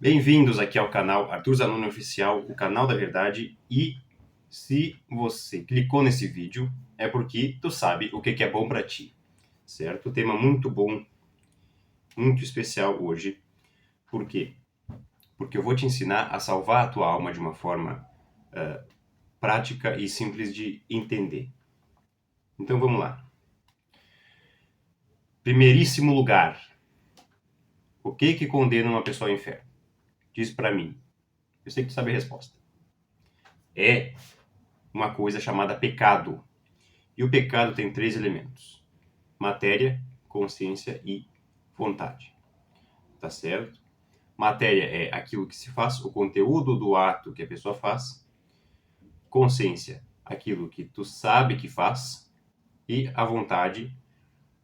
Bem-vindos aqui ao canal Arthur Zanoni Oficial, o canal da verdade. E se você clicou nesse vídeo, é porque tu sabe o que é bom para ti, certo? Tema muito bom, muito especial hoje. Por quê? Porque eu vou te ensinar a salvar a tua alma de uma forma prática e simples de entender. Então vamos lá. Primeiríssimo lugar, o que condena uma pessoa ao inferno? Diz para mim. Eu sei que tu sabe a resposta. É uma coisa chamada pecado. E o pecado tem 3 elementos: matéria, consciência e vontade. Tá certo? Matéria é aquilo que se faz, o conteúdo do ato que a pessoa faz. Consciência, aquilo que tu sabe que faz. E a vontade,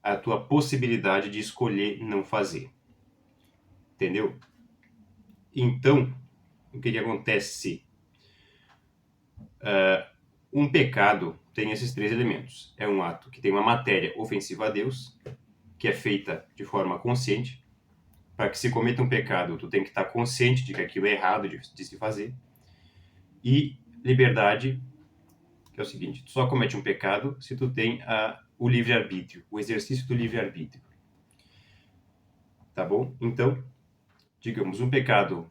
a tua possibilidade de escolher não fazer. Entendeu? Então, o que acontece? Um pecado tem esses 3 elementos. É um ato que tem uma matéria ofensiva a Deus, que é feita de forma consciente. Para que se cometa um pecado, tu tem que estar consciente de que aquilo é errado de se fazer. E liberdade, que é o seguinte: tu só comete um pecado se tu tem o livre-arbítrio, o exercício do livre-arbítrio. Tá bom? Então, digamos, um pecado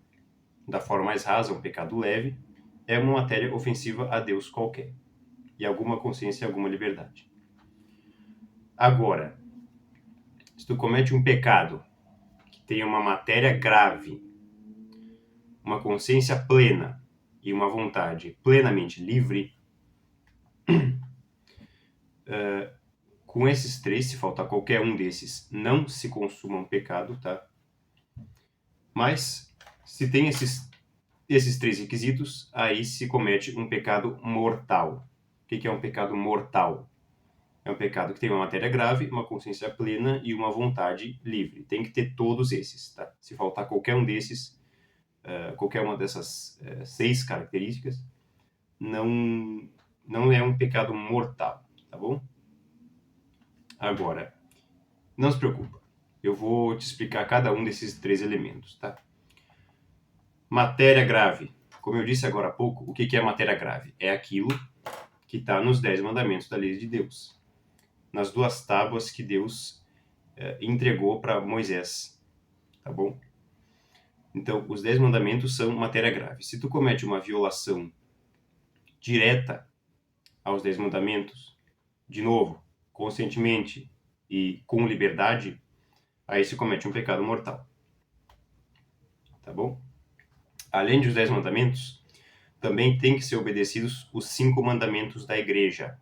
da forma mais rasa, um pecado leve, é uma matéria ofensiva a Deus qualquer. E alguma consciência e alguma liberdade. Agora, se tu comete um pecado que tem uma matéria grave, uma consciência plena e uma vontade plenamente livre, com esses 3, se faltar qualquer um desses, não se consuma um pecado, tá? Mas, se tem esses 3 requisitos, aí se comete um pecado mortal. O que é um pecado mortal? É um pecado que tem uma matéria grave, uma consciência plena e uma vontade livre. Tem que ter todos esses, tá? Se faltar qualquer um desses, qualquer uma dessas 6 características, não é um pecado mortal, tá bom? Agora, não se preocupa, eu vou te explicar cada um desses 3 elementos, tá? Matéria grave. Como eu disse agora há pouco, o que é matéria grave? É aquilo que está nos 10 mandamentos da lei de Deus, nas 2 tábuas que Deus entregou para Moisés, tá bom? Então, os 10 mandamentos são matéria grave. Se tu comete uma violação direta aos 10 mandamentos, de novo, conscientemente e com liberdade, aí se comete um pecado mortal. Tá bom? Além dos 10 mandamentos, também tem que ser obedecidos os 5 mandamentos da igreja.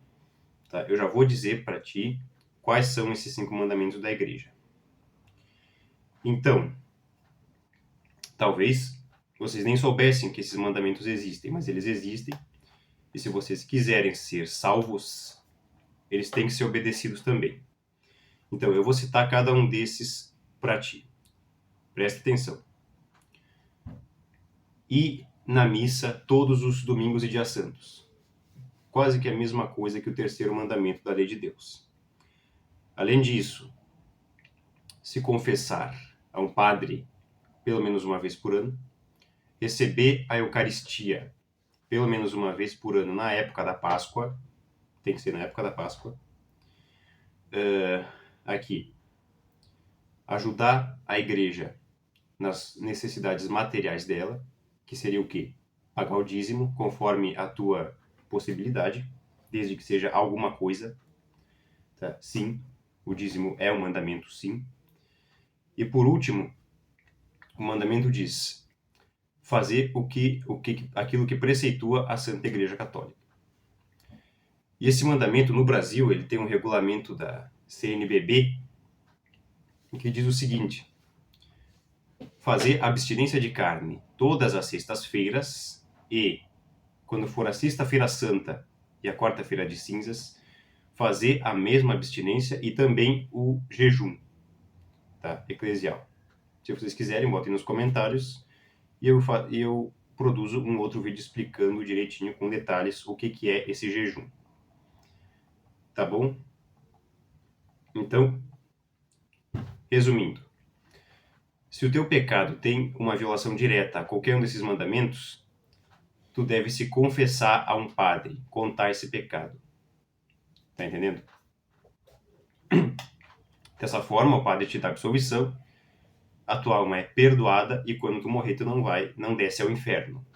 Tá? Eu já vou dizer para ti quais são esses 5 mandamentos da igreja. Então, talvez vocês nem soubessem que esses mandamentos existem, mas eles existem. E se vocês quiserem ser salvos, eles têm que ser obedecidos também. Então, eu vou citar cada um desses para ti. Preste atenção. Ir na missa todos os domingos e dias santos. Quase que a mesma coisa que o 3º mandamento da lei de Deus. Além disso, se confessar a um padre pelo menos uma vez por ano, receber a Eucaristia pelo menos uma vez por ano na época da Páscoa, tem que ser na época da Páscoa, aqui, ajudar a igreja nas necessidades materiais dela, que seria o quê? Pagar o dízimo conforme a tua possibilidade, desde que seja alguma coisa, tá? Sim, o dízimo é um mandamento, sim. E por último, o mandamento diz: fazer aquilo que preceitua a Santa Igreja Católica. E esse mandamento no Brasil, ele tem um regulamento da CNBB que diz o seguinte: fazer abstinência de carne todas as sextas-feiras e, quando for a sexta-feira santa e a quarta-feira de cinzas, fazer a mesma abstinência e também o jejum, tá? Eclesial. Se vocês quiserem, botem nos comentários e eu produzo um outro vídeo explicando direitinho, com detalhes, o que é esse jejum. Tá bom? Então, resumindo, Se o teu pecado tem uma violação direta a qualquer um desses mandamentos, tu deve se confessar a um padre, contar esse pecado. Tá entendendo? Dessa forma, o padre te dá absolvição, a tua alma é perdoada e quando tu morrer tu não desce ao inferno.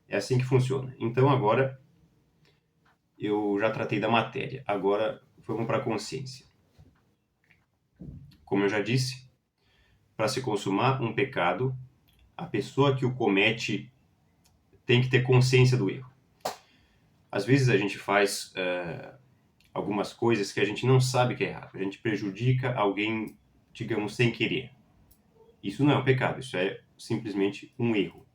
É assim que funciona. Então agora eu já tratei da matéria. Agora vamos para a consciência. Como eu já disse, para se consumar um pecado, a pessoa que o comete tem que ter consciência do erro. Às vezes a gente faz algumas coisas que a gente não sabe que é errado. A gente prejudica alguém, digamos, sem querer. Isso não é um pecado, isso é simplesmente um erro.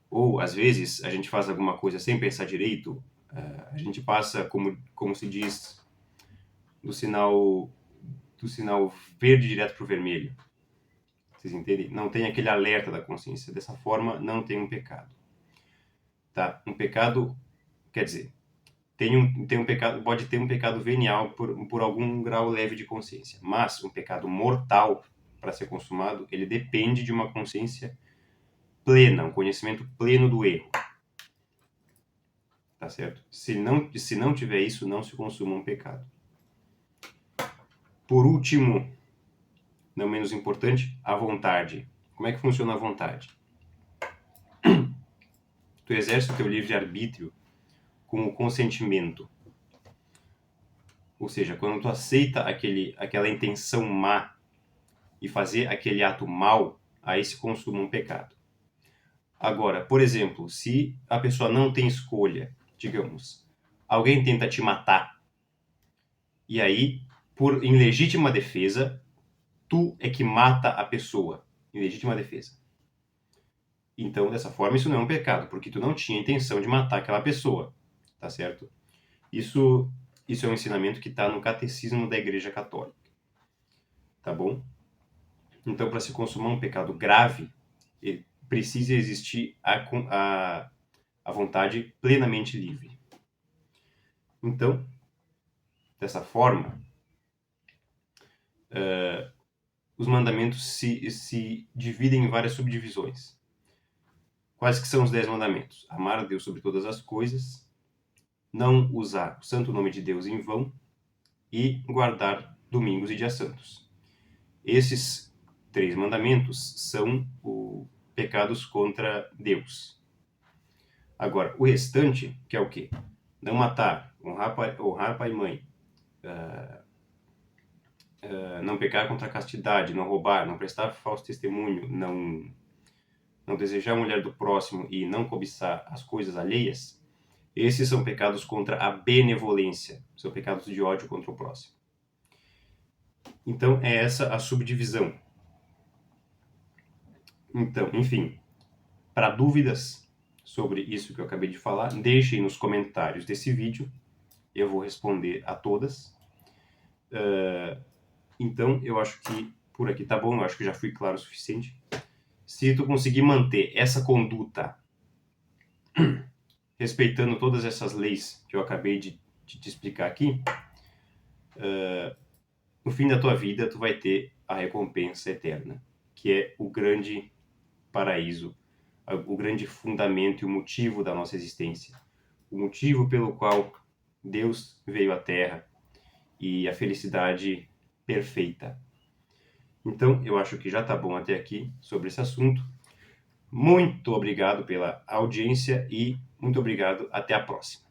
Ou, às vezes, a gente faz alguma coisa sem pensar direito, a gente passa, como se diz, do sinal verde direto para o vermelho. Vocês entendem? Não tem aquele alerta da consciência. Dessa forma, não tem um pecado. Tá? Um pecado, quer dizer, tem um pecado, pode ter um pecado venial por algum grau leve de consciência. Mas um pecado mortal, para ser consumado, ele depende de uma consciência plena, um conhecimento pleno do erro. Tá certo? Se não tiver isso, não se consuma um pecado. Por último, não menos importante, a vontade. Como é que funciona a vontade? Tu exerce o teu livre-arbítrio com o consentimento. Ou seja, quando tu aceita aquela intenção má e fazer aquele ato mal, aí se consuma um pecado. Agora, por exemplo, se a pessoa não tem escolha, digamos, alguém tenta te matar, e aí, em legítima defesa, tu é que mata a pessoa, em legítima defesa. Então, dessa forma, isso não é um pecado, porque tu não tinha intenção de matar aquela pessoa, tá certo? Isso é um ensinamento que está no catecismo da Igreja Católica, tá bom? Então, para se consumar um pecado grave, precisa existir a vontade plenamente livre. Então, dessa forma, os mandamentos se dividem em várias subdivisões. Quais que são os 10 mandamentos? Amar a Deus sobre todas as coisas, não usar o santo nome de Deus em vão e guardar domingos e dias santos. Esses 3 mandamentos são pecados contra Deus. Agora, o restante, que é o quê? Não matar, honrar pai e mãe, não pecar contra a castidade, não roubar, não prestar falso testemunho, não desejar a mulher do próximo e não cobiçar as coisas alheias, esses são pecados contra a benevolência, são pecados de ódio contra o próximo. Então, é essa a subdivisão. Então, enfim, para dúvidas sobre isso que eu acabei de falar, deixem nos comentários desse vídeo, eu vou responder a todas. Então, eu acho que por aqui tá bom, eu acho que já fui claro o suficiente. Se tu conseguir manter essa conduta, respeitando todas essas leis que eu acabei de te explicar aqui, no fim da tua vida tu vai ter a recompensa eterna, que é o grande paraíso, o grande fundamento e o motivo da nossa existência, o motivo pelo qual Deus veio à Terra e a felicidade perfeita. Então, eu acho que já tá bom até aqui sobre esse assunto. Muito obrigado pela audiência e muito obrigado. Até a próxima.